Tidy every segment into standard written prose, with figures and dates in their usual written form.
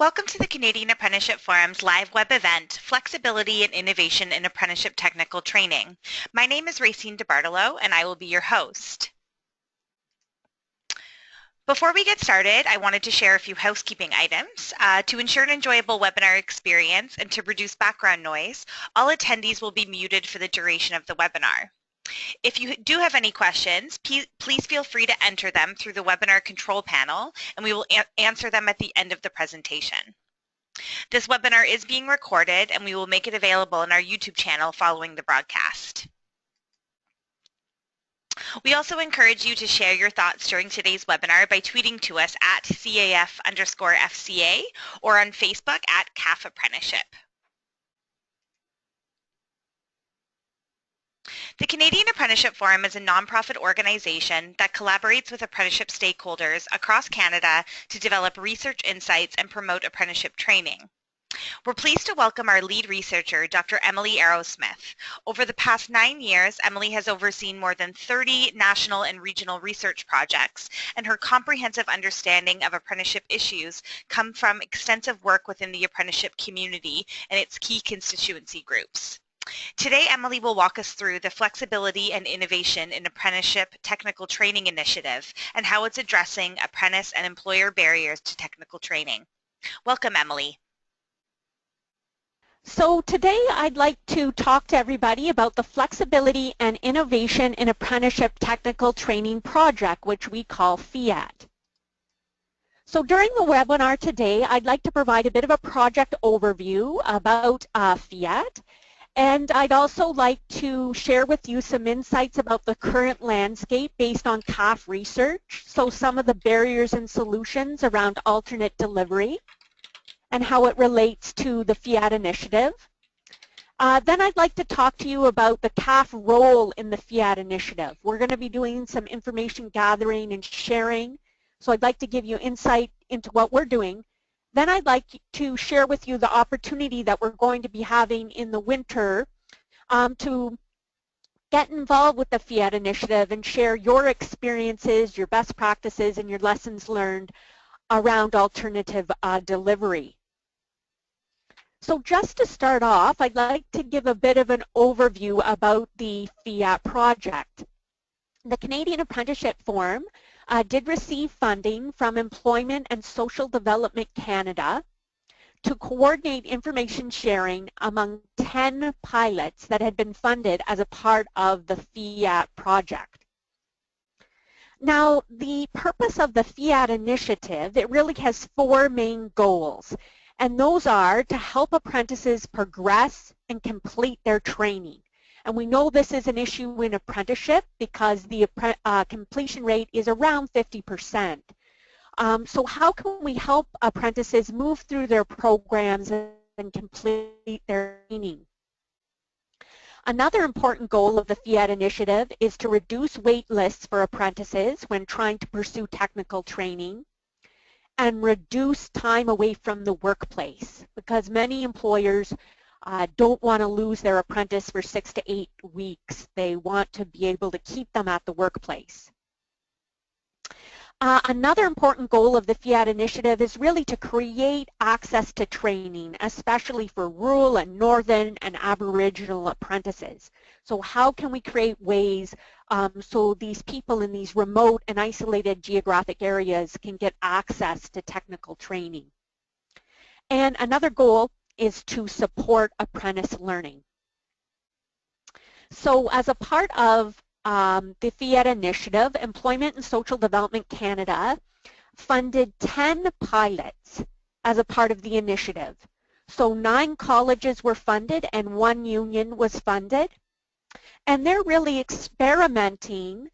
Welcome to the Canadian Apprenticeship Forum's live web event, Flexibility and Innovation in Apprenticeship Technical Training. My name is Racine DeBartolo, and I will be your host. Before we get started, I wanted to share a few housekeeping items. To ensure an enjoyable webinar experience and to reduce background noise, all attendees will be muted for the duration of the webinar. If you do have any questions, please feel free to enter them through the webinar control panel, and we will answer them at the end of the presentation. This webinar is being recorded, and we will make it available on our YouTube channel following the broadcast. We also encourage you to share your thoughts during today's webinar by tweeting to us at CAF_FCA or on Facebook at CAF Apprenticeship. The Canadian Apprenticeship Forum is a nonprofit organization that collaborates with apprenticeship stakeholders across Canada to develop research insights and promote apprenticeship training. We're pleased to welcome our lead researcher, Dr. Emily Arrowsmith. Over the past 9 years, Emily has overseen more than 30 national and regional research projects, and her comprehensive understanding of apprenticeship issues come from extensive work within the apprenticeship community and its key constituency groups. Today, Emily will walk us through the Flexibility and Innovation in Apprenticeship Technical Training Initiative and how it's addressing apprentice and employer barriers to technical training. Welcome, Emily. So today I'd like to talk to everybody about the Flexibility and Innovation in Apprenticeship Technical Training project, which we call Fiat. So during the webinar today, I'd like to provide a bit of a project overview about Fiat. And I'd also like to share with you some insights about the current landscape based on CAF research, so some of the barriers and solutions around alternate delivery and how it relates to the Fiat initiative. Then I'd like to talk to you about the CAF role in the Fiat initiative. We're going to be doing some information gathering and sharing, so I'd like to give you insight into what we're doing. Then I'd like to share with you the opportunity that we're going to be having in the winter to get involved with the Fiat initiative and share your experiences, your best practices, and your lessons learned around alternative delivery. So just to start off, I'd like to give a bit of an overview about the Fiat project. The Canadian Apprenticeship Forum did receive funding from Employment and Social Development Canada to coordinate information sharing among 10 pilots that had been funded as a part of the Fiat project. Now, the purpose of the Fiat initiative, it really has 4 main goals, and those are to help apprentices progress and complete their training. And we know this is an issue in apprenticeship because the completion rate is around 50%. So how can we help apprentices move through their programs and complete their training? Another important goal of the Fiat initiative is to reduce wait lists for apprentices when trying to pursue technical training and reduce time away from the workplace, because many employers don't want to lose their apprentice for 6 to 8 weeks. They want to be able to keep them at the workplace. Another important goal of the Fiat initiative is really to create access to training, especially for rural and northern and Aboriginal apprentices. So how can we create ways so these people in these remote and isolated geographic areas can get access to technical training? And another goal is to support apprentice learning. So as a part of the Fiat initiative, Employment and Social Development Canada funded 10 pilots as a part of the initiative. So 9 colleges were funded and 1 union was funded. And they're really experimenting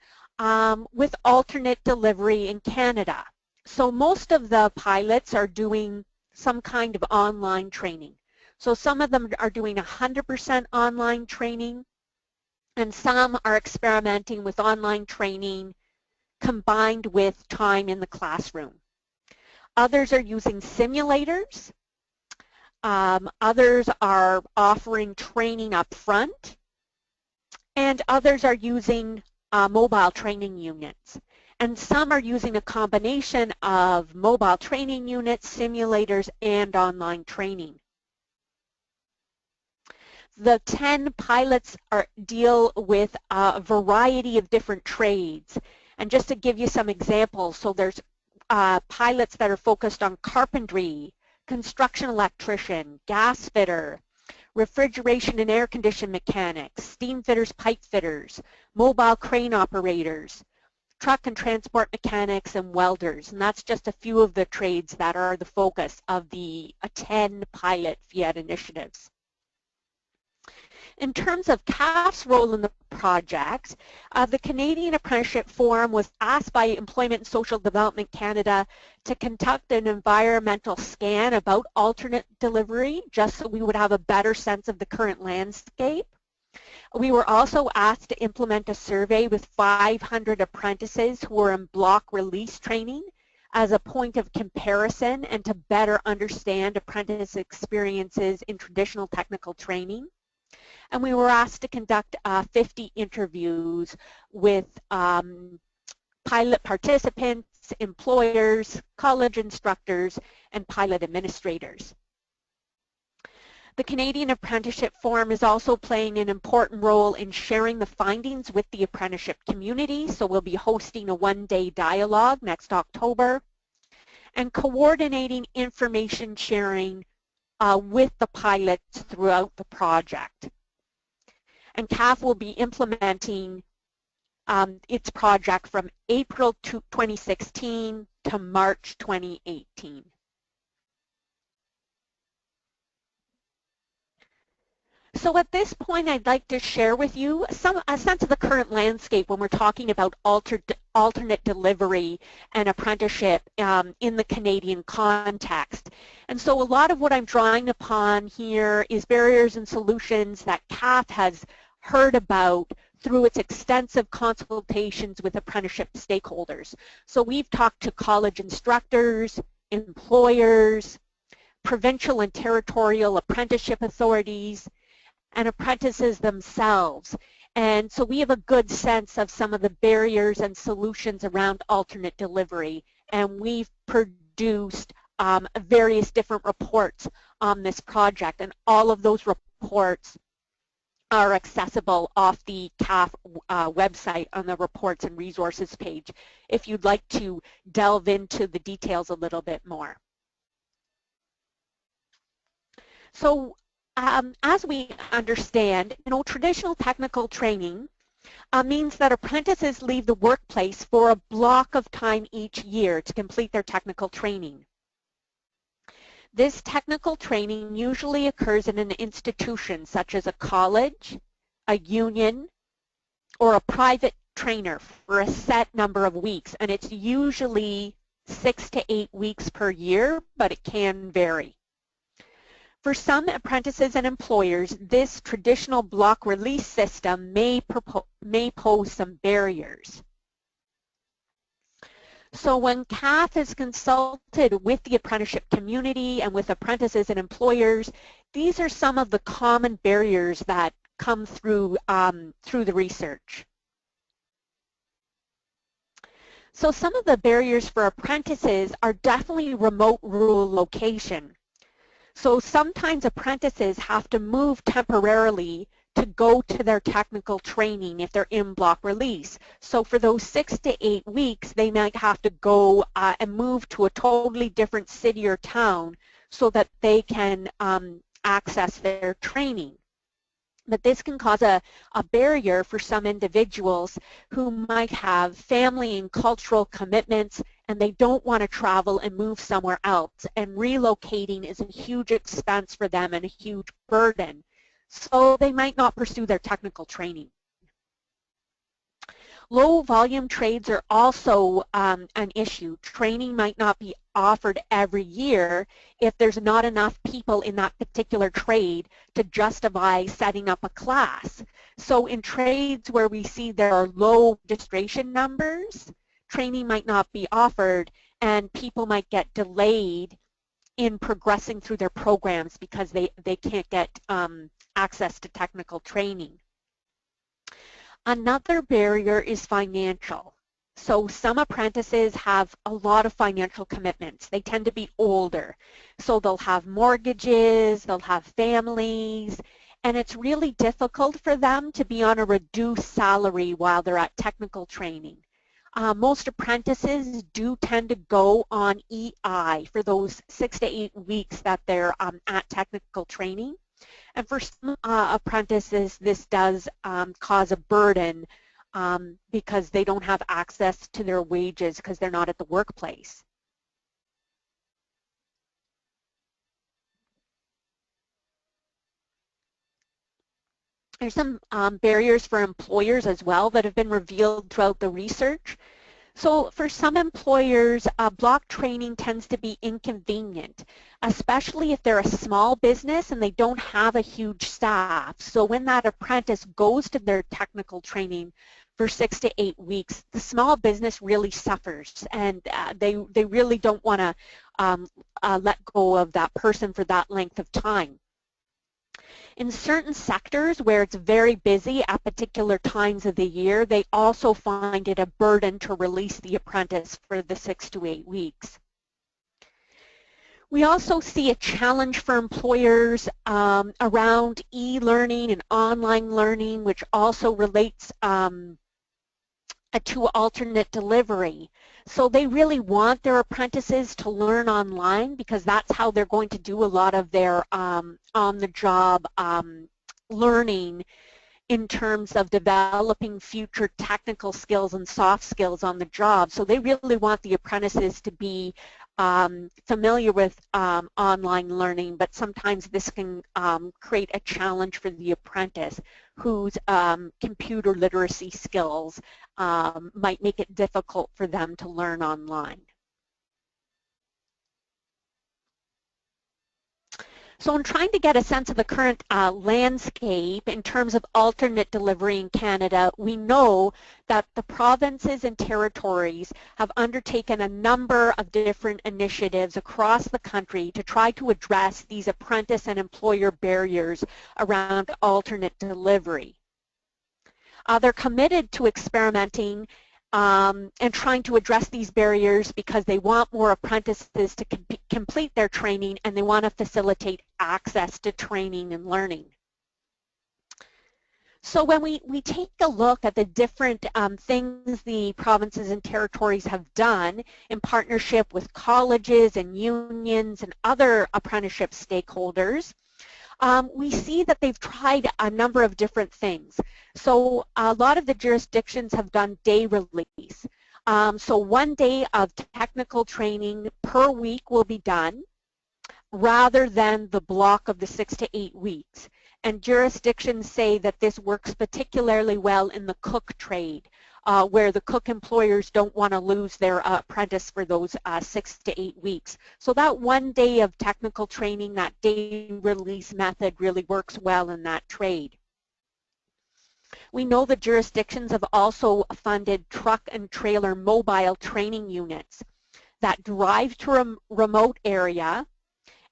with alternate delivery in Canada. So most of the pilots are doing some kind of online training. So some of them are doing 100% online training, and some are experimenting with online training combined with time in the classroom. Others are using simulators. Others are offering training up front, and others are using mobile training units. and some are using a combination of mobile training units, simulators, and online training. The 10 pilots deal with a variety of different trades. And just to give you some examples, so there's pilots that are focused on carpentry, construction electrician, gas fitter, refrigeration and air condition mechanics, steam fitters, pipe fitters, mobile crane operators, truck and transport mechanics, and welders. And that's just a few of the trades that are the focus of the 10 pilot Fiat initiatives. In terms of CAF's role in the project, the Canadian Apprenticeship Forum was asked by Employment and Social Development Canada to conduct an environmental scan about alternate delivery, just so we would have a better sense of the current landscape. We were also asked to implement a survey with 500 apprentices who were in block release training as a point of comparison and to better understand apprentice experiences in traditional technical training. And we were asked to conduct 50 interviews with pilot participants, employers, college instructors, and pilot administrators. The Canadian Apprenticeship Forum is also playing an important role in sharing the findings with the apprenticeship community, so we'll be hosting a one-day dialogue next October, and coordinating information sharing with the pilots throughout the project. And CAF will be implementing its project from April 2016 to March 2018. So at this point, I'd like to share with you a sense of the current landscape when we're talking about alternate delivery and apprenticeship in the Canadian context. And so a lot of what I'm drawing upon here is barriers and solutions that CAF has heard about through its extensive consultations with apprenticeship stakeholders. So we've talked to college instructors, employers, provincial and territorial apprenticeship authorities, and apprentices themselves. And so we have a good sense of some of the barriers and solutions around alternate delivery, and we've produced various different reports on this project, and all of those reports are accessible off the CAF website on the reports and resources page if you'd like to delve into the details a little bit more. So as we understand, traditional technical training means that apprentices leave the workplace for a block of time each year to complete their technical training. This technical training usually occurs in an institution such as a college, a union, or a private trainer for a set number of weeks, and it's usually 6 to 8 weeks per year, but it can vary. For some apprentices and employers, this traditional block release system may pose some barriers. So when CAF has consulted with the apprenticeship community and with apprentices and employers, these are some of the common barriers that come through the research. So some of the barriers for apprentices are definitely remote rural location. So sometimes apprentices have to move temporarily to go to their technical training if they're in block release. So for those 6 to 8 weeks, they might have to go and move to a totally different city or town so that they can access their training. But this can cause a barrier for some individuals who might have family and cultural commitments, and they don't want to travel and move somewhere else. And relocating is a huge expense for them and a huge burden. So they might not pursue their technical training. Low volume trades are also an issue. Training might not be offered every year if there's not enough people in that particular trade to justify setting up a class. So in trades where we see there are low registration numbers, training might not be offered and people might get delayed in progressing through their programs because they can't get access to technical training. Another barrier is financial. So some apprentices have a lot of financial commitments. They tend to be older. So they'll have mortgages, they'll have families, and it's really difficult for them to be on a reduced salary while they're at technical training. Most apprentices do tend to go on EI for those 6 to 8 weeks that they're at technical training. And for some apprentices, this does cause a burden because they don't have access to their wages because they're not at the workplace. There's some barriers for employers as well that have been revealed throughout the research. So for some employers, block training tends to be inconvenient, especially if they're a small business and they don't have a huge staff. So when that apprentice goes to their technical training for 6 to 8 weeks, the small business really suffers, and they really don't want to let go of that person for that length of time. In certain sectors where it's very busy at particular times of the year, they also find it a burden to release the apprentice for the 6 to 8 weeks. We also see a challenge for employers around e-learning and online learning, which also relates to alternate delivery. So they really want their apprentices to learn online because that's how they're going to do a lot of their on-the-job learning in terms of developing future technical skills and soft skills on the job. So they really want the apprentices to be familiar with online learning, but sometimes this can create a challenge for the apprentice whose computer literacy skills might make it difficult for them to learn online. So in trying to get a sense of the current landscape in terms of alternate delivery in Canada, we know that the provinces and territories have undertaken a number of different initiatives across the country to try to address these apprentice and employer barriers around alternate delivery. They're committed to experimenting and trying to address these barriers because they want more apprentices to complete their training, and they want to facilitate access to training and learning. So when we take a look at the different things the provinces and territories have done in partnership with colleges and unions and other apprenticeship stakeholders, we see that they've tried a number of different things. So a lot of the jurisdictions have done day release. So 1 day of technical training per week will be done rather than the block of the 6 to 8 weeks. And jurisdictions say that this works particularly well in the cook trade, where the cook employers don't want to lose their apprentice for those 6 to 8 weeks. So that 1 day of technical training, that day release method really works well in that trade. We know the jurisdictions have also funded truck and trailer mobile training units that drive to a remote area,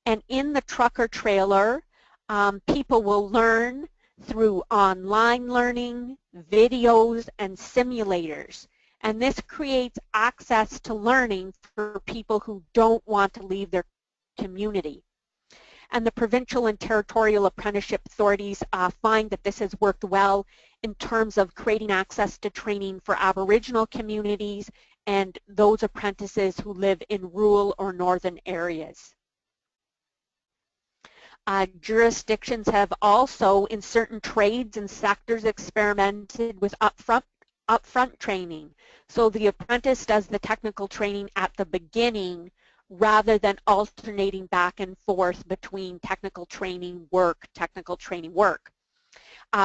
and in the truck or trailer, people will learn through online learning, videos, and simulators. And this creates access to learning for people who don't want to leave their community. And the provincial and territorial apprenticeship authorities find that this has worked well in terms of creating access to training for Aboriginal communities and those apprentices who live in rural or northern areas. Jurisdictions have also, in certain trades and sectors, experimented with upfront training. So the apprentice does the technical training at the beginning rather than alternating back and forth between technical training work.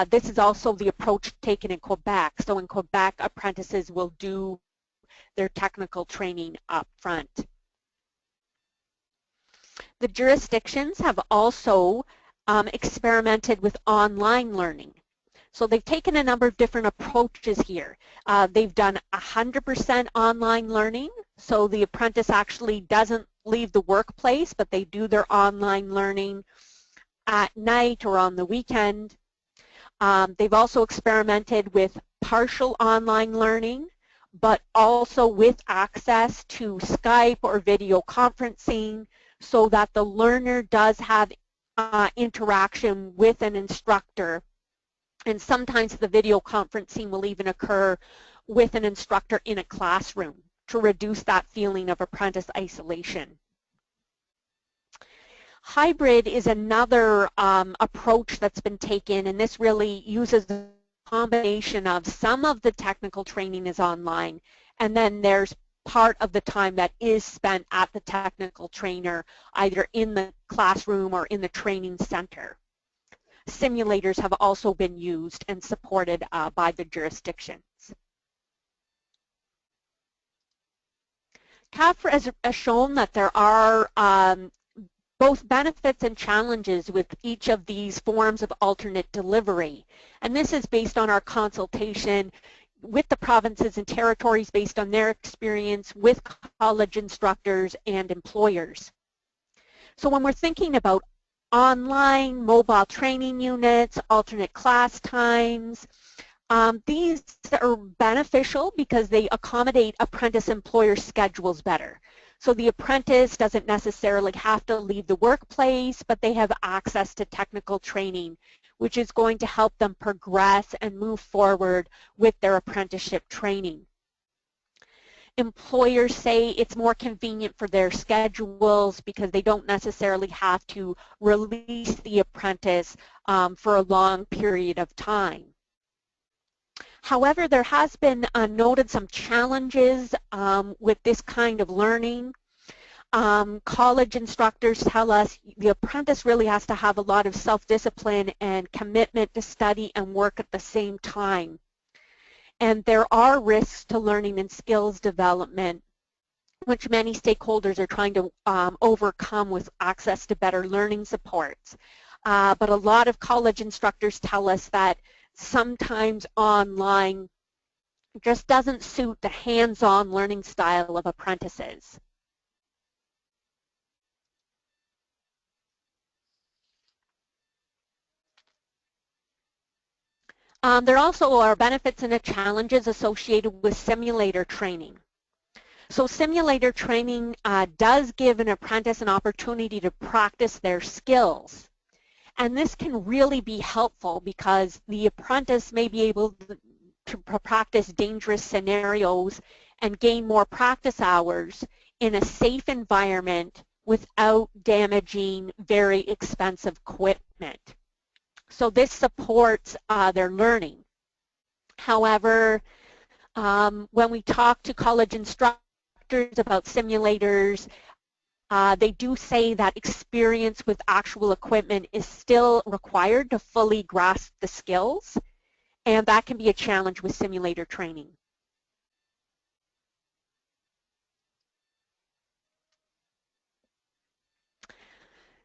This is also the approach taken in Quebec. So in Quebec, apprentices will do their technical training up front. The jurisdictions have also experimented with online learning. So they've taken a number of different approaches here. They've done 100% online learning, so the apprentice actually doesn't leave the workplace, but they do their online learning at night or on the weekend. They've also experimented with partial online learning, but also with access to Skype or video conferencing so that the learner does have interaction with an instructor. And sometimes the video conferencing will even occur with an instructor in a classroom to reduce that feeling of apprentice isolation. Hybrid is another approach that's been taken, and this really uses a combination of some of the technical training is online, and then there's part of the time that is spent at the technical trainer, either in the classroom or in the training center. Simulators have also been used and supported by the jurisdictions. CAF has shown that there are both benefits and challenges with each of these forms of alternate delivery. And this is based on our consultation with the provinces and territories based on their experience with college instructors and employers. So when we're thinking about online, mobile training units, alternate class times, these are beneficial because they accommodate apprentice-employer schedules better. So the apprentice doesn't necessarily have to leave the workplace, but they have access to technical training, which is going to help them progress and move forward with their apprenticeship training. Employers say it's more convenient for their schedules because they don't necessarily have to release the apprentice for a long period of time. However, there has been noted some challenges with this kind of learning. College instructors tell us the apprentice really has to have a lot of self-discipline and commitment to study and work at the same time. And there are risks to learning and skills development, which many stakeholders are trying to overcome with access to better learning supports. But a lot of college instructors tell us that sometimes online just doesn't suit the hands-on learning style of apprentices. There also are benefits and challenges associated with simulator training. So simulator training does give an apprentice an opportunity to practice their skills. And this can really be helpful because the apprentice may be able to practice dangerous scenarios and gain more practice hours in a safe environment without damaging very expensive equipment. So this supports their learning. However, when we talk to college instructors about simulators, they do say that experience with actual equipment is still required to fully grasp the skills, and that can be a challenge with simulator training.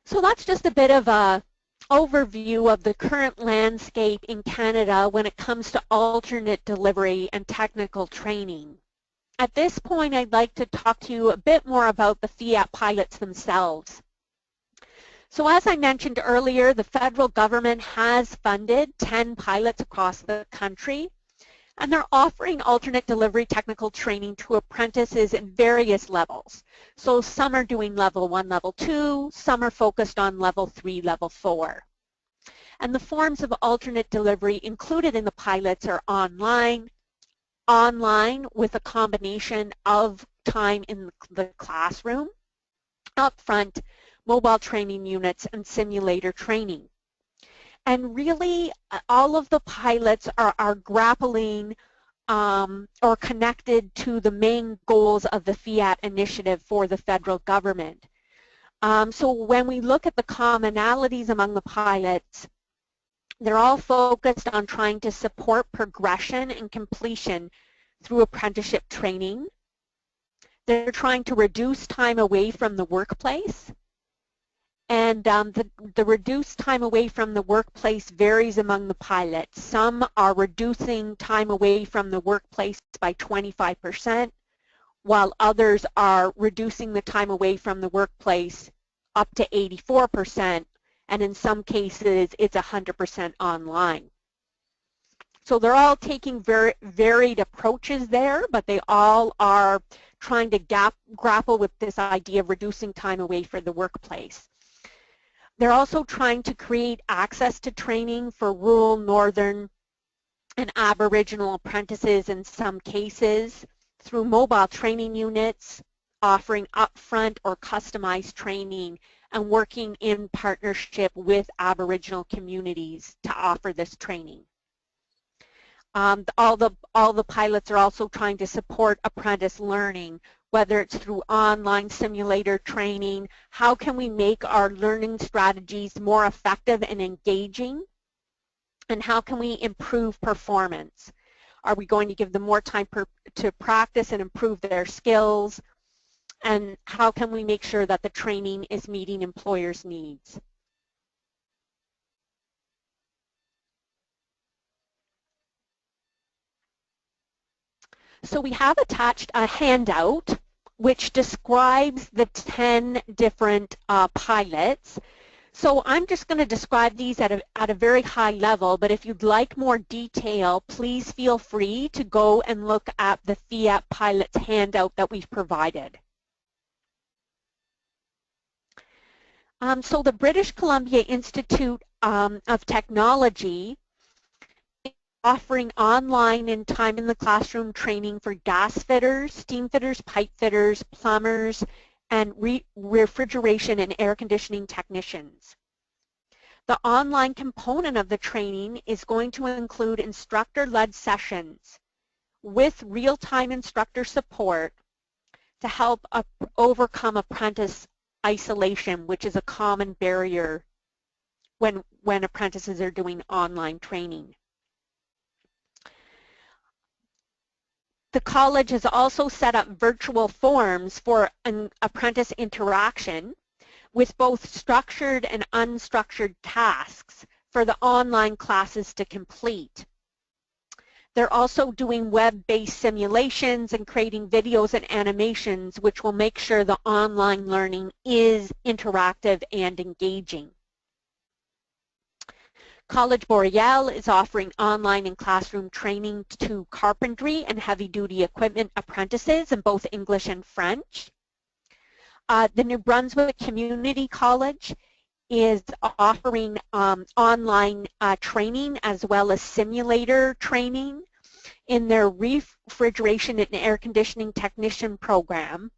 So that's just a bit of a overview of the current landscape in Canada when it comes to alternate delivery and technical training. At this point, I'd like to talk to you a bit more about the Fiat pilots themselves. So as I mentioned earlier, the federal government has funded 10 pilots across the country, and they're offering alternate delivery technical training to apprentices in various levels. So some are doing level 1, level 2, some are focused on level 3, level 4. And the forms of alternate delivery included in the pilots are online with a combination of time in the classroom, upfront, mobile training units, and simulator training. And really, all of the pilots are grappling or connected to the main goals of the Fiat initiative for the federal government. So when we look at the commonalities among the pilots, they're all focused on trying to support progression and completion through apprenticeship training. They're trying to reduce time away from the workplace. And the reduced time away from the workplace varies among the pilots. Some are reducing time away from the workplace by 25%, while others are reducing the time away from the workplace up to 84%, and in some cases it's 100% online. So they're all taking very varied approaches there, but they all are trying to grapple with this idea of reducing time away from the workplace. They're also trying to create access to training for rural, northern, and Aboriginal apprentices in some cases through mobile training units, offering upfront or customized training, and working in partnership with Aboriginal communities to offer this training. All the pilots are also trying to support apprentice learning, whether it's through online simulator training. How can we make our learning strategies more effective and engaging? And how can we improve performance? Are we going to give them more time to practice and improve their skills? And how can we make sure that the training is meeting employers' needs? So we have attached a handout which describes the 10 different pilots. So I'm just going to describe these at a very high level, but if you'd like more detail, please feel free to go and look at the Fiat pilots handout that we've provided. So the British Columbia Institute of Technology is offering online and time in the classroom training for gas fitters, steam fitters, pipe fitters, plumbers, and refrigeration and air conditioning technicians. The online component of the training is going to include instructor-led sessions with real-time instructor support to help overcome apprentice isolation, which is a common barrier when apprentices are doing online training. The college has also set up virtual forums for an apprentice interaction with both structured and unstructured tasks for the online classes to complete. They're also doing web-based simulations and creating videos and animations which will make sure the online learning is interactive and engaging. College Boreal is offering online and classroom training to carpentry and heavy-duty equipment apprentices in both English and French. The New Brunswick Community College is offering online training as well as simulator training in their refrigeration and air conditioning technician program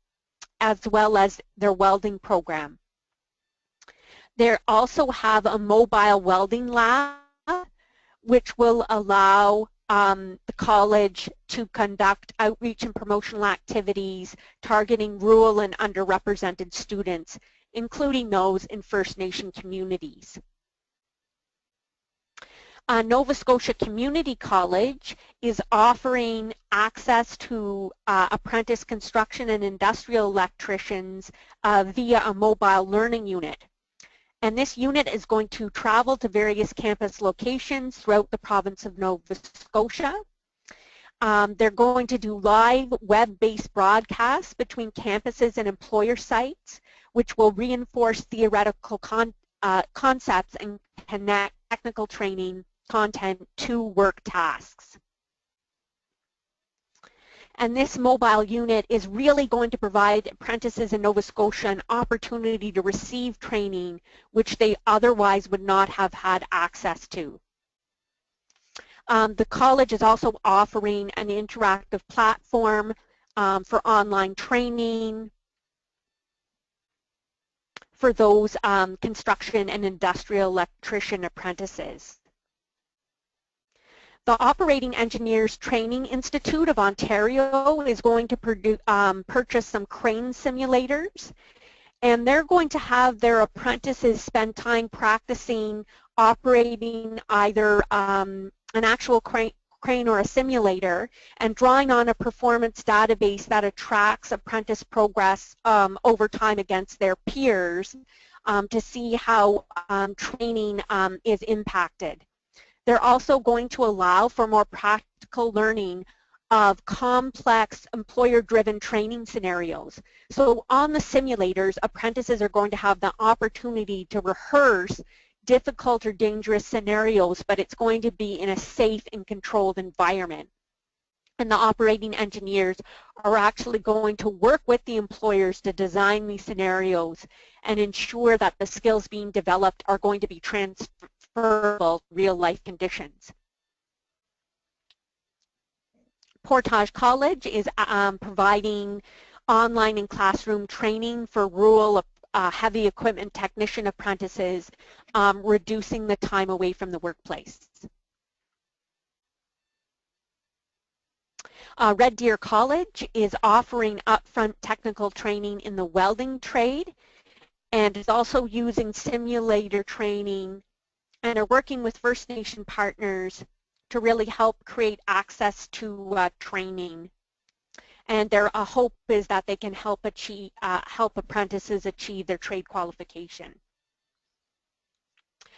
as well as their welding program. They also have a mobile welding lab which will allow the college to conduct outreach and promotional activities targeting rural and underrepresented students, including those in First Nation communities. Nova Scotia Community College is offering access to apprentice construction and industrial electricians via a mobile learning unit. And this unit is going to travel to various campus locations throughout the province of Nova Scotia. They're going to do live web-based broadcasts between campuses and employer sites, which will reinforce theoretical concepts and connect technical training content to work tasks. And this mobile unit is really going to provide apprentices in Nova Scotia an opportunity to receive training which they otherwise would not have had access to. The college is also offering an interactive platform for online training for those construction and industrial electrician apprentices. The Operating Engineers Training Institute of Ontario is going to purchase some crane simulators, and they're going to have their apprentices spend time practicing operating either an actual crane or a simulator and drawing on a performance database that tracks apprentice progress over time against their peers to see how training is impacted. They're also going to allow for more practical learning of complex employer-driven training scenarios. So on the simulators, apprentices are going to have the opportunity to rehearse difficult or dangerous scenarios, but it's going to be in a safe and controlled environment. And the operating engineers are actually going to work with the employers to design these scenarios and ensure that the skills being developed are going to be transferable to real-life conditions. Portage College is providing online and classroom training for rural heavy equipment technician apprentices, reducing the time away from the workplace. Red Deer College is offering upfront technical training in the welding trade and is also using simulator training and are working with First Nation partners to really help create access to training. And their hope is that they can help apprentices achieve their trade qualification.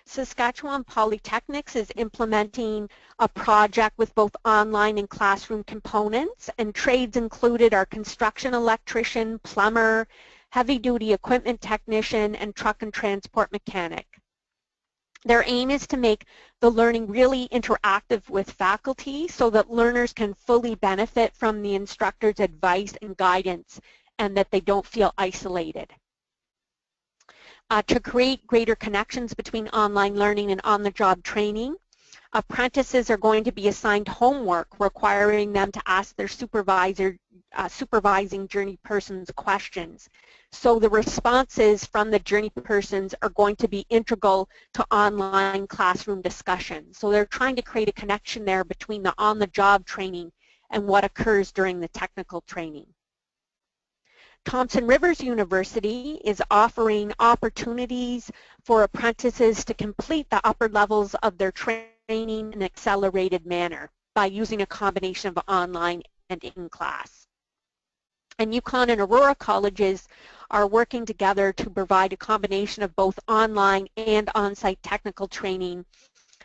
Saskatchewan Polytechnics is implementing a project with both online and classroom components, and trades included are construction electrician, plumber, heavy-duty equipment technician, and truck and transport mechanic. Their aim is to make the learning really interactive with faculty so that learners can fully benefit from the instructor's advice and guidance and that they don't feel isolated. To create greater connections between online learning and on-the-job training, apprentices are going to be assigned homework requiring them to ask their supervising journey persons questions. So the responses from the journey persons are going to be integral to online classroom discussion. So they're trying to create a connection there between the on-the-job training and what occurs during the technical training. Thompson Rivers University is offering opportunities for apprentices to complete the upper levels of their training in an accelerated manner by using a combination of online and in-class. And Yukon and Aurora colleges are working together to provide a combination of both online and on-site technical training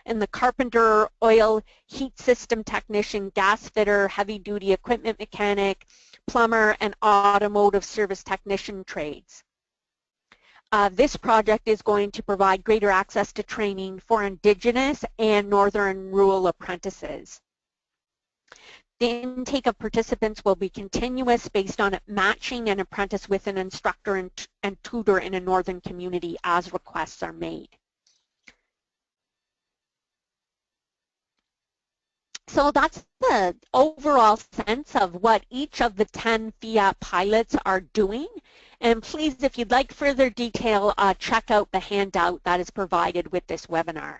in the carpenter, oil, heat system technician, gas fitter, heavy-duty equipment mechanic, plumber, and automotive service technician trades. This project is going to provide greater access to training for Indigenous and Northern rural apprentices. The intake of participants will be continuous based on matching an apprentice with an instructor and tutor in a northern community as requests are made. So that's the overall sense of what each of the 10 Fiat pilots are doing. And please, if you'd like further detail, check out the handout that is provided with this webinar.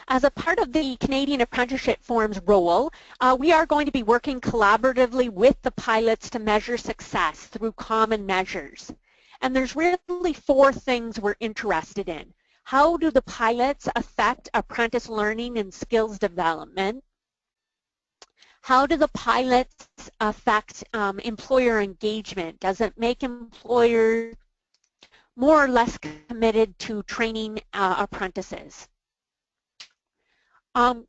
As a part of the Canadian Apprenticeship Forum's role, we are going to be working collaboratively with the pilots to measure success through common measures. And there's really 4 things we're interested in. How do the pilots affect apprentice learning and skills development? How do the pilots affect employer engagement? Does it make employers more or less committed to training apprentices?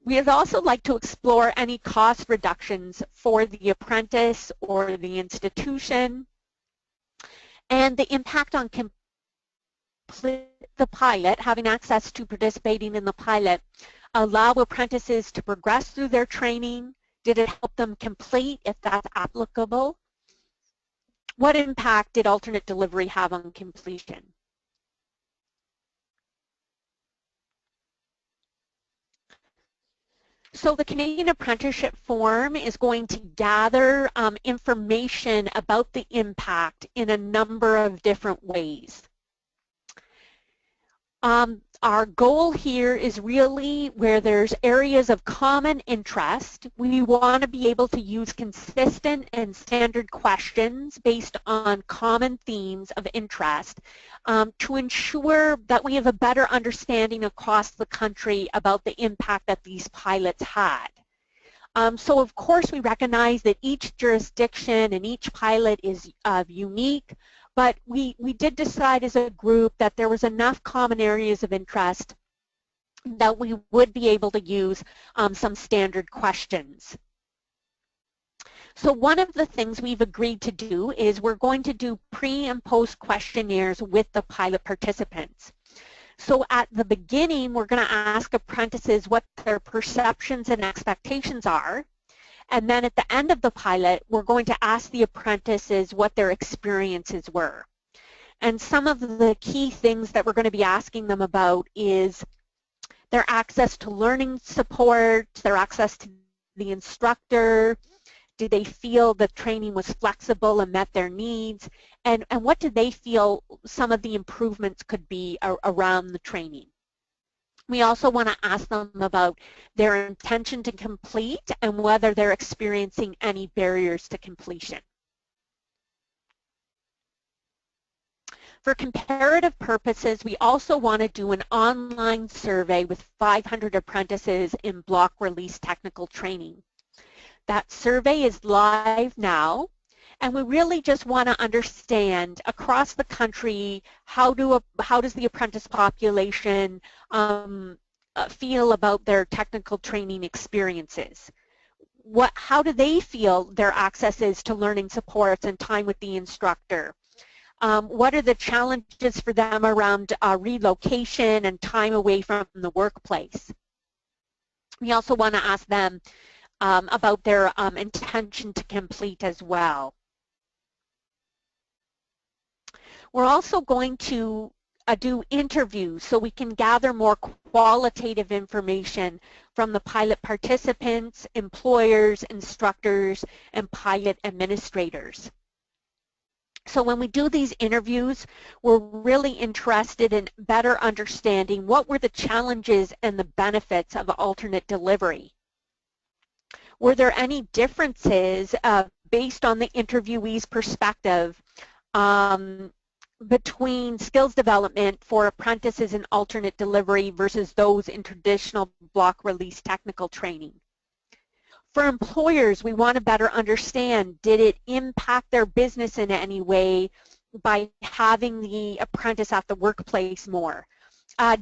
We'd also like to explore any cost reductions for the apprentice or the institution and the impact on the pilot, having access to participating in the pilot, allow apprentices to progress through their training. Did it help them complete if that's applicable? What impact did alternate delivery have on completion? So the Canadian Apprenticeship Forum is going to gather information about the impact in a number of different ways. Our goal here is really where there's areas of common interest. We want to be able to use consistent and standard questions based on common themes of interest to ensure that we have a better understanding across the country about the impact that these pilots had. So of course we recognize that each jurisdiction and each pilot is unique, but we did decide as a group that there was enough common areas of interest that we would be able to use some standard questions. So one of the things we've agreed to do is we're going to do pre and post questionnaires with the pilot participants. So at the beginning, we're going to ask apprentices what their perceptions and expectations are. And then at the end of the pilot, we're going to ask the apprentices what their experiences were. And some of the key things that we're going to be asking them about is their access to learning support, their access to the instructor, did they feel the training was flexible and met their needs, and what did they feel some of the improvements could be around the training. We also want to ask them about their intention to complete and whether they're experiencing any barriers to completion. For comparative purposes, we also want to do an online survey with 500 apprentices in block release technical training. That survey is live now, and we really just want to understand across the country how does the apprentice population feel about their technical training experiences. How do they feel their access is to learning supports and time with the instructor? What are the challenges for them around relocation and time away from the workplace? We also want to ask them about their intention to complete as well. We're also going to do interviews so we can gather more qualitative information from the pilot participants, employers, instructors, and pilot administrators. So when we do these interviews, we're really interested in better understanding what were the challenges and the benefits of alternate delivery. Were there any differences based on the interviewee's perspective between skills development for apprentices in alternate delivery versus those in traditional block release technical training? For employers, we want to better understand, did it impact their business in any way by having the apprentice at the workplace more?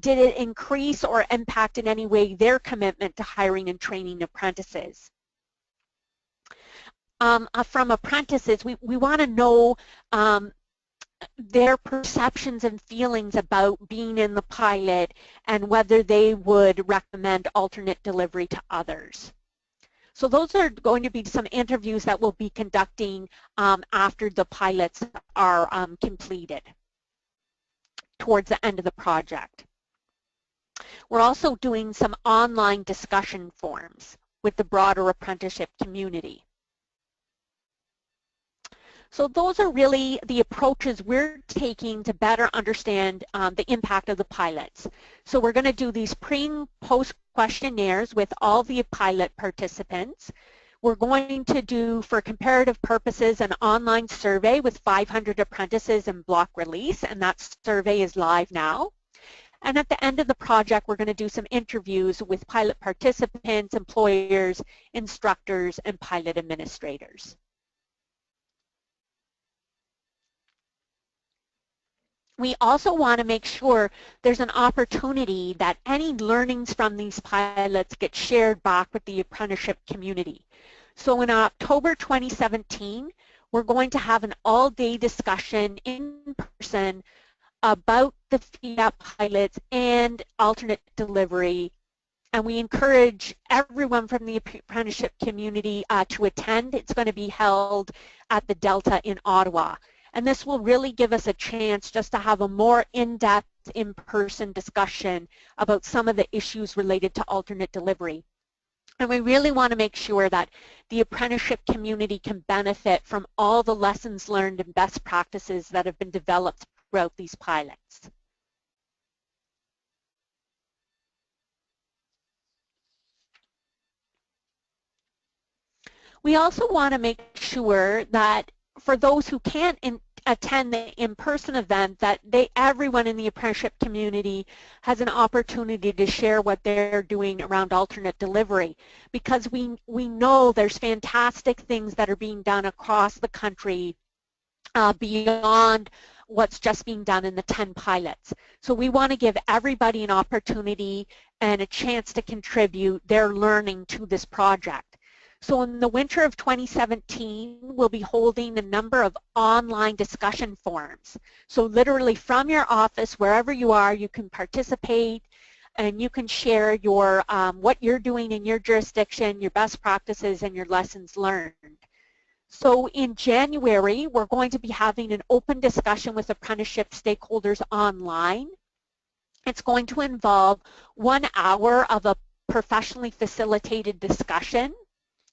Did it increase or impact in any way their commitment to hiring and training apprentices? From apprentices, we want to know their perceptions and feelings about being in the pilot and whether they would recommend alternate delivery to others. So those are going to be some interviews that we'll be conducting after the pilots are completed towards the end of the project. We're also doing some online discussion forums with the broader apprenticeship community. So those are really the approaches we're taking to better understand the impact of the pilots. So we're going to do these pre and post questionnaires with all the pilot participants. We're going to do, for comparative purposes, an online survey with 500 apprentices in block release, and that survey is live now. And at the end of the project, we're going to do some interviews with pilot participants, employers, instructors, and pilot administrators. We also want to make sure there's an opportunity that any learnings from these pilots get shared back with the apprenticeship community. So in October 2017, we're going to have an all-day discussion in person about the Fiat pilots and alternate delivery, and we encourage everyone from the apprenticeship community to attend. It's going to be held at the Delta in Ottawa. And this will really give us a chance just to have a more in-depth, in-person discussion about some of the issues related to alternate delivery. And we really want to make sure that the apprenticeship community can benefit from all the lessons learned and best practices that have been developed throughout these pilots. We also want to make sure that for those who can't attend the in-person event, that everyone in the apprenticeship community has an opportunity to share what they're doing around alternate delivery, because we know there's fantastic things that are being done across the country beyond what's just being done in the 10 pilots. So we want to give everybody an opportunity and a chance to contribute their learning to this project. So in the winter of 2017, we'll be holding a number of online discussion forums. So literally from your office, wherever you are, you can participate and you can share your what you're doing in your jurisdiction, your best practices, and your lessons learned. So in January, we're going to be having an open discussion with apprenticeship stakeholders online. It's going to involve 1 hour of a professionally facilitated discussion.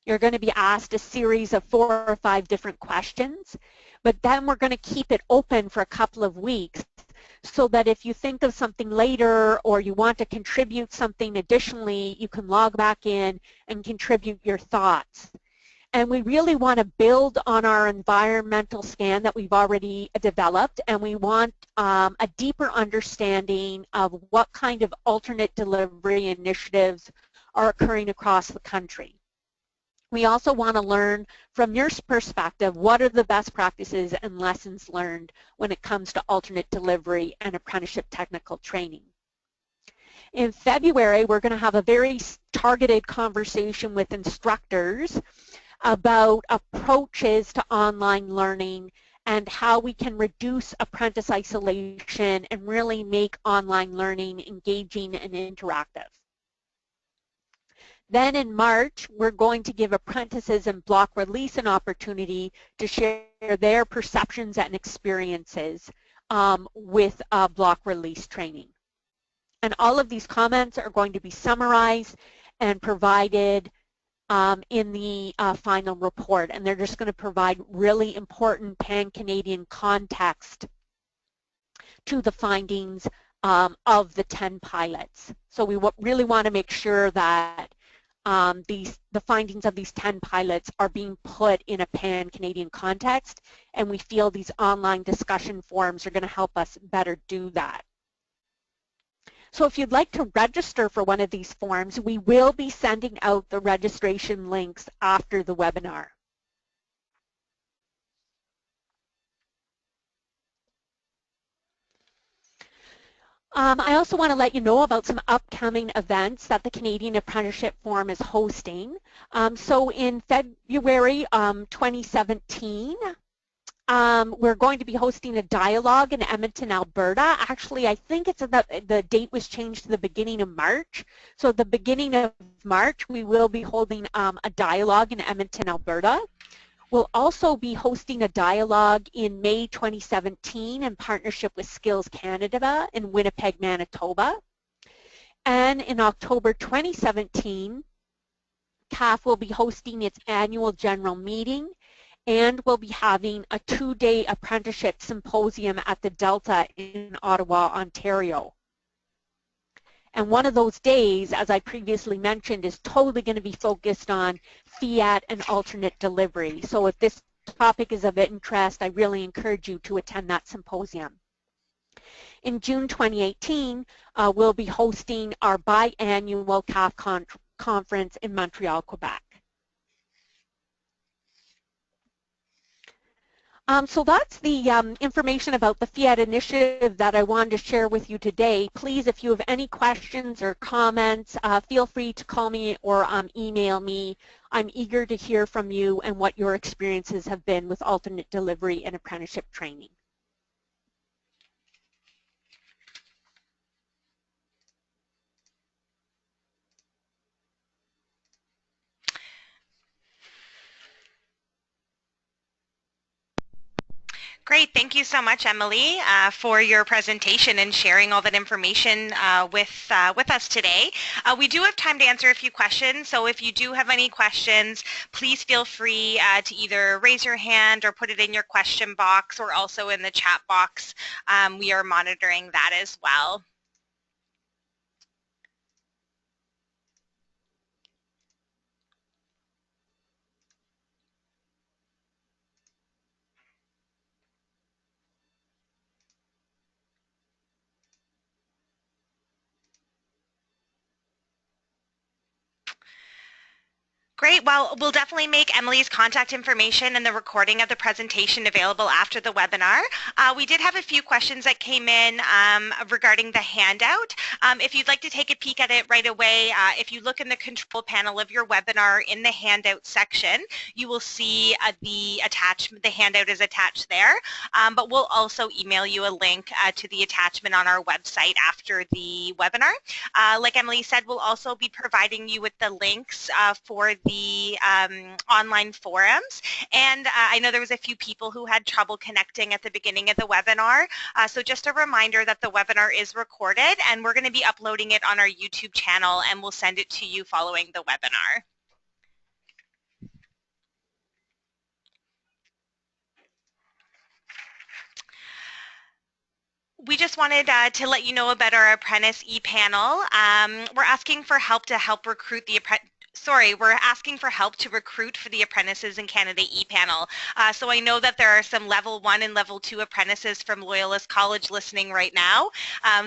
You're going to be asked a series of 4 or 5 different questions, but then we're going to keep it open for a couple of weeks so that if you think of something later or you want to contribute something additionally, you can log back in and contribute your thoughts. And we really want to build on our environmental scan that we've already developed, and we want a deeper understanding of what kind of alternate delivery initiatives are occurring across the country. We also want to learn from your perspective, what are the best practices and lessons learned when it comes to alternate delivery and apprenticeship technical training. In February, we're going to have a very targeted conversation with instructors about approaches to online learning and how we can reduce apprentice isolation and really make online learning engaging and interactive. Then in March, we're going to give apprentices and block release an opportunity to share their perceptions and experiences with block release training. And all of these comments are going to be summarized and provided in the final report, and they're just going to provide really important pan-Canadian context to the findings of the 10 pilots. So we really want to make sure that the findings of these 10 pilots are being put in a pan-Canadian context, and we feel these online discussion forums are going to help us better do that. So if you'd like to register for one of these forums, we will be sending out the registration links after the webinar. I also want to let you know about some upcoming events that the Canadian Apprenticeship Forum is hosting. So in February 2017, we're going to be hosting a dialogue in Edmonton, Alberta. Actually, I think it's the date was changed to the beginning of March. So at the beginning of March, we will be holding a dialogue in Edmonton, Alberta. We'll also be hosting a dialogue in May 2017 in partnership with Skills Canada in Winnipeg, Manitoba. And in October 2017, CAF will be hosting its annual general meeting, and we'll be having a 2-day apprenticeship symposium at the Delta in Ottawa, Ontario. And one of those days, as I previously mentioned, is totally going to be focused on Fiat and alternate delivery. So if this topic is of interest, I really encourage you to attend that symposium. In June 2018, we'll be hosting our biannual CAF conference in Montreal, Quebec. So that's the information about the Fiat initiative that I wanted to share with you today. Please, if you have any questions or comments, feel free to call me or email me. I'm eager to hear from you and what your experiences have been with alternate delivery and apprenticeship training. Great. Thank you so much, Emily, for your presentation and sharing all that information with us today. We do have time to answer a few questions, so if you do have any questions, please feel free to either raise your hand or put it in your question box or also in the chat box. We are monitoring that as well. Great. Great. Well, we'll definitely make Emily's contact information and the recording of the presentation available after the webinar. We did have a few questions that came in regarding the handout. If you'd like to take a peek at it right away, if you look in the control panel of your webinar in the handout section, you will see the attachment. The handout is attached there, but we'll also email you a link to the attachment on our website after the webinar. Like Emily said, we'll also be providing you with the links for the online forums, and I know there was a few people who had trouble connecting at the beginning of the webinar, so just a reminder that the webinar is recorded and we're going to be uploading it on our YouTube channel, and we'll send it to you following the webinar. We just wanted to let you know about our Apprentice e-panel. We're asking for help to help recruit the we're asking for help to recruit for the Apprentices in Canada e-panel. So I know that there are some level 1 and level 2 apprentices from Loyalist College listening right now.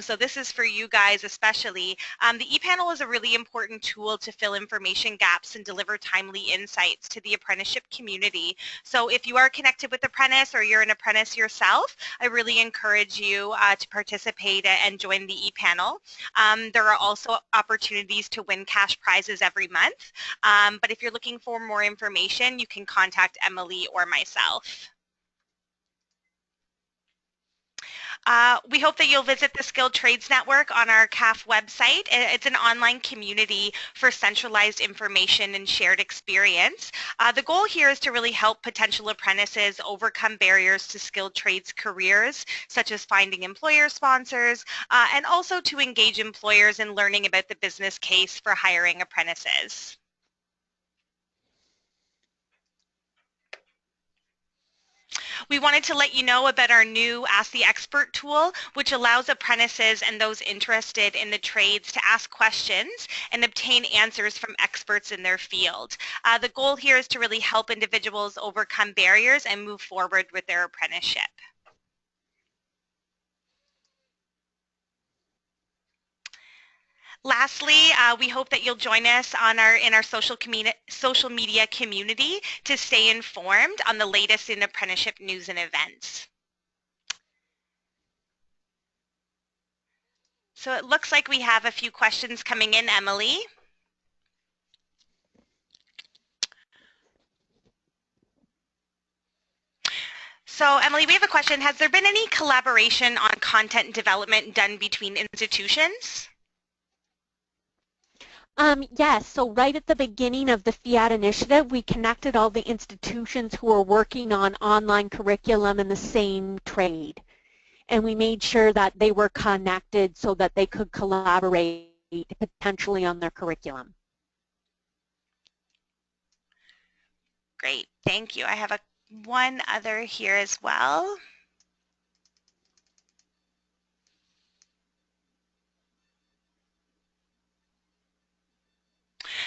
So this is for you guys especially. The e-panel is a really important tool to fill information gaps and deliver timely insights to the apprenticeship community. So if you are connected with Apprentice or you're an apprentice yourself, I really encourage you to participate and join the e-panel. There are also opportunities to win cash prizes every month. But if you're looking for more information, you can contact Emily or myself. We hope that you'll visit the Skilled Trades Network on our CAF website. It's an online community for centralized information and shared experience. The goal here is to really help potential apprentices overcome barriers to skilled trades careers, such as finding employer sponsors, and also to engage employers in learning about the business case for hiring apprentices. We wanted to let you know about our new Ask the Expert tool, which allows apprentices and those interested in the trades to ask questions and obtain answers from experts in their field. The goal here is to really help individuals overcome barriers and move forward with their apprenticeship. Lastly, we hope that you'll join us on in our social media community to stay informed on the latest in apprenticeship news and events. So it looks like we have a few questions coming in, Emily. So Emily, we have a question. Has there been any collaboration on content development done between institutions? Yes, so right at the beginning of the Fiat initiative, we connected all the institutions who are working on online curriculum in the same trade. And we made sure that they were connected so that they could collaborate potentially on their curriculum. Great, thank you. I have one other here as well.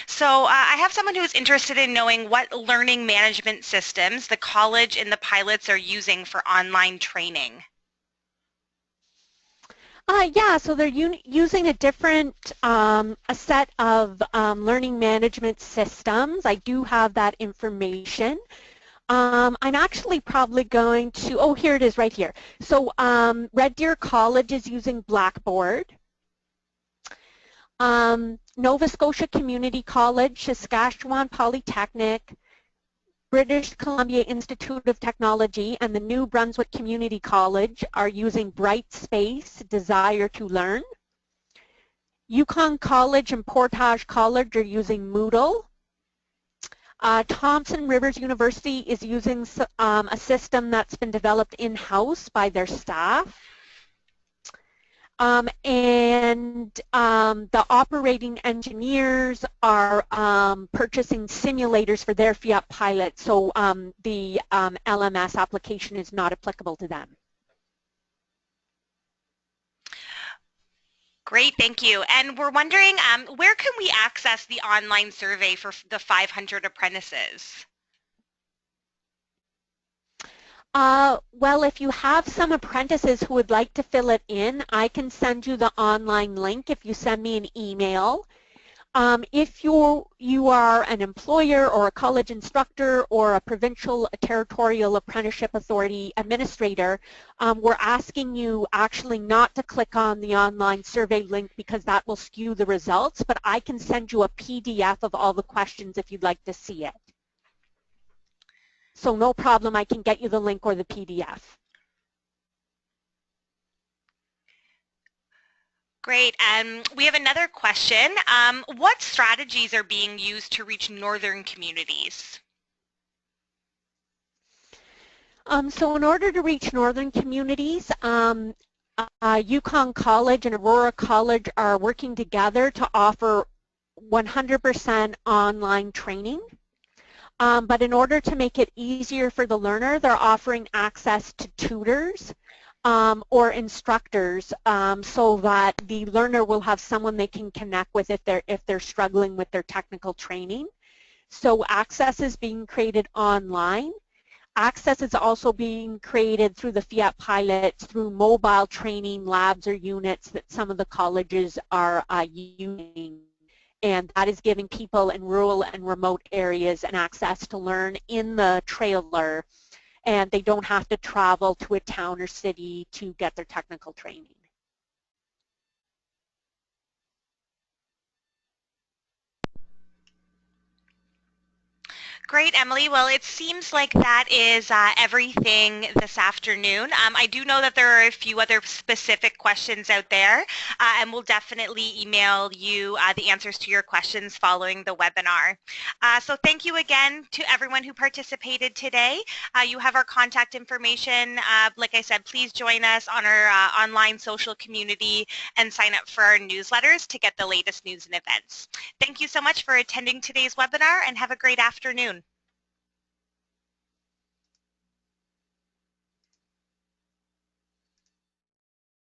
So I have someone who's interested in knowing what learning management systems the college and the pilots are using for online training. Yeah, so they're using a set of learning management systems. I do have that information. I'm actually probably going to, oh, here it is right here. So Red Deer College is using Blackboard. Nova Scotia Community College, Saskatchewan Polytechnic, British Columbia Institute of Technology, and the New Brunswick Community College are using Brightspace Desire to Learn. Yukon College and Portage College are using Moodle. Thompson Rivers University is using a system that's been developed in-house by their staff. And the operating engineers are purchasing simulators for their Fiat pilots, so the LMS application is not applicable to them. Great, thank you. And we're wondering, where can we access the online survey for the 500 apprentices? Well, if you have some apprentices who would like to fill it in, I can send you the online link if you send me an email. If you are an employer or a college instructor or a provincial territorial apprenticeship authority administrator, we're asking you actually not to click on the online survey link because that will skew the results, but I can send you a PDF of all the questions if you'd like to see it. So no problem, I can get you the link or the PDF. Great. We have another question. What strategies are being used to reach northern communities? So in order to reach northern communities, Yukon College and Aurora College are working together to offer 100% online training. But in order to make it easier for the learner, they're offering access to tutors or instructors so that the learner will have someone they can connect with if they're struggling with their technical training. So access is being created online. Access is also being created through the Fiat pilots, through mobile training labs or units that some of the colleges are using. And that is giving people in rural and remote areas an access to learn in the trailer, and they don't have to travel to a town or city to get their technical training. Great, Emily. Well, it seems like that is everything this afternoon. I do know that there are a few other specific questions out there, and we'll definitely email you the answers to your questions following the webinar. So thank you again to everyone who participated today. You have our contact information. Like I said, please join us on our online social community and sign up for our newsletters to get the latest news and events. Thank you so much for attending today's webinar, and have a great afternoon.